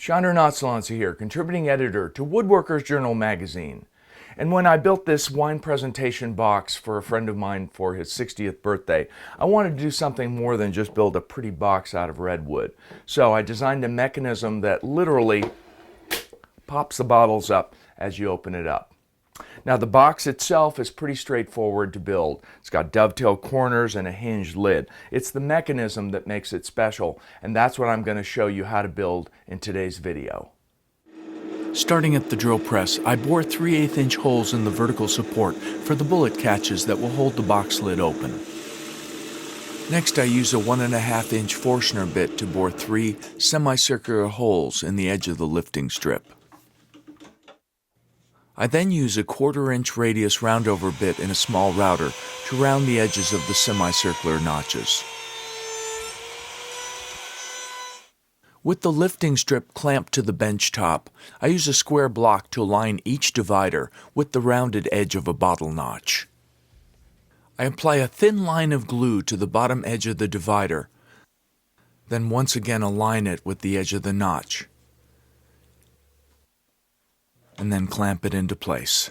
Sandor Nagyszalanczy here, contributing editor to Woodworker's Journal magazine. And when I built this wine presentation box for a friend of mine for his 60th birthday, I wanted to do something more than just build a pretty box out of redwood. So I designed a mechanism that literally pops the bottles up as you open it up. Now the box itself is pretty straightforward to build. It's got dovetail corners and a hinged lid. It's the mechanism that makes it special, and that's what I'm going to show you how to build in today's video. Starting at the drill press, I bore 3/8 inch holes in the vertical support for the bullet catches that will hold the box lid open. Next, I use a 1.5 inch Forstner bit to bore 3 semicircular holes in the edge of the lifting strip. I then use a 1/4 inch radius roundover bit in a small router to round the edges of the semicircular notches. With the lifting strip clamped to the bench top, I use a square block to align each divider with the rounded edge of a bottle notch. I apply a thin line of glue to the bottom edge of the divider, then once again align it with the edge of the notch, and then clamp it into place.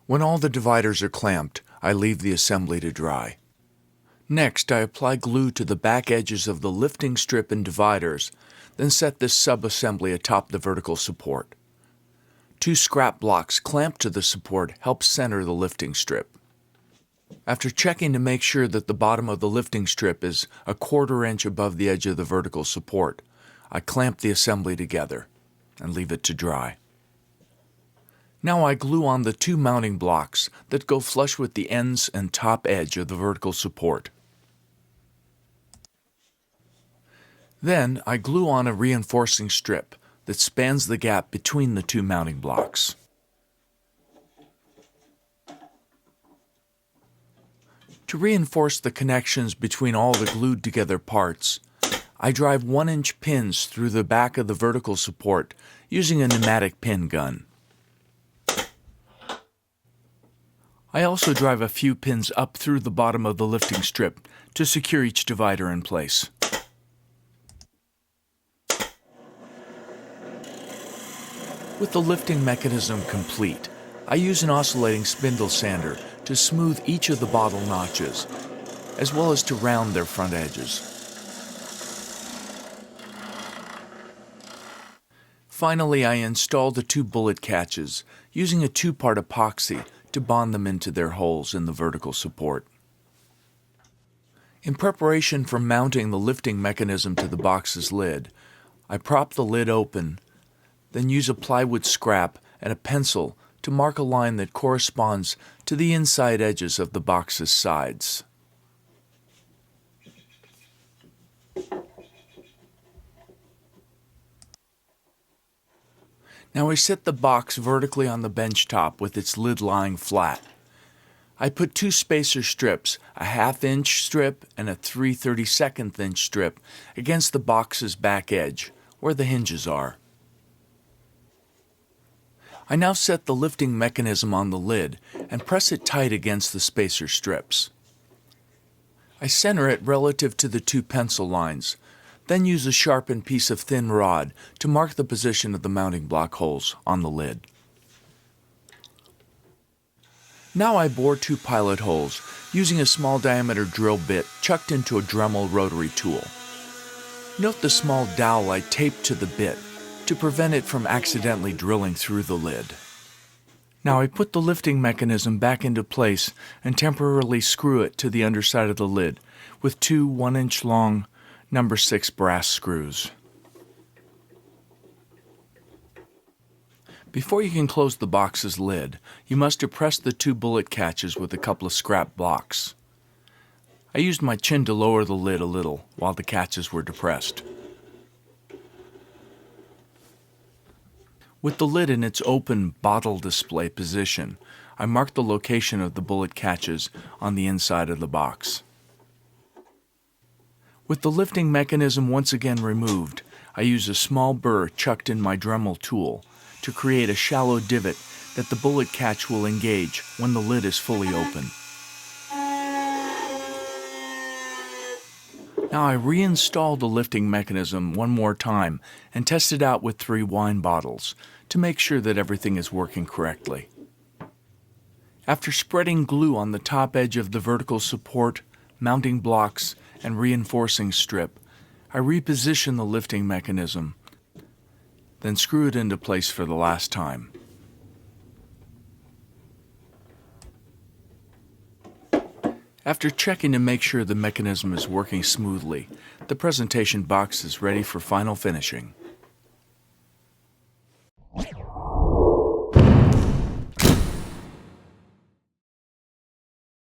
When all the dividers are clamped, I leave the assembly to dry. Next, I apply glue to the back edges of the lifting strip and dividers, then set this sub-assembly atop the vertical support. 2 scrap blocks clamped to the support help center the lifting strip. After checking to make sure that the bottom of the lifting strip is a 1/4 inch above the edge of the vertical support, I clamp the assembly together and leave it to dry. Now I glue on the 2 mounting blocks that go flush with the ends and top edge of the vertical support. Then I glue on a reinforcing strip that spans the gap between the 2 mounting blocks. To reinforce the connections between all the glued together parts, I drive 1-inch pins through the back of the vertical support using a pneumatic pin gun. I also drive a few pins up through the bottom of the lifting strip to secure each divider in place. With the lifting mechanism complete, I use an oscillating spindle sander to smooth each of the bottle notches, as well as to round their front edges. Finally, I install the 2 bullet catches using a 2-part epoxy to bond them into their holes in the vertical support. In preparation for mounting the lifting mechanism to the box's lid, I prop the lid open, then use a plywood scrap and a pencil to mark a line that corresponds to the inside edges of the box's sides. Now I set the box vertically on the bench top with its lid lying flat. I put 2 spacer strips, a 1/2 inch strip and a 3/32 inch strip, against the box's back edge, where the hinges are. I now set the lifting mechanism on the lid and press it tight against the spacer strips. I center it relative to the 2 pencil lines, then use a sharpened piece of thin rod to mark the position of the mounting block holes on the lid. Now I bore 2 pilot holes using a small diameter drill bit chucked into a Dremel rotary tool. Note the small dowel I taped to the bit to prevent it from accidentally drilling through the lid. Now I put the lifting mechanism back into place and temporarily screw it to the underside of the lid with 2 1-inch long number 6 brass screws. Before you can close the box's lid, you must depress the 2 bullet catches with a couple of scrap blocks. I used my chin to lower the lid a little while the catches were depressed. With the lid in its open bottle display position, I mark the location of the bullet catches on the inside of the box. With the lifting mechanism once again removed, I use a small burr chucked in my Dremel tool to create a shallow divot that the bullet catch will engage when the lid is fully open. Now I reinstall the lifting mechanism one more time and test it out with 3 wine bottles to make sure that everything is working correctly. After spreading glue on the top edge of the vertical support, mounting blocks, and reinforcing strip, I reposition the lifting mechanism, then screw it into place for the last time. After checking to make sure the mechanism is working smoothly, the presentation box is ready for final finishing.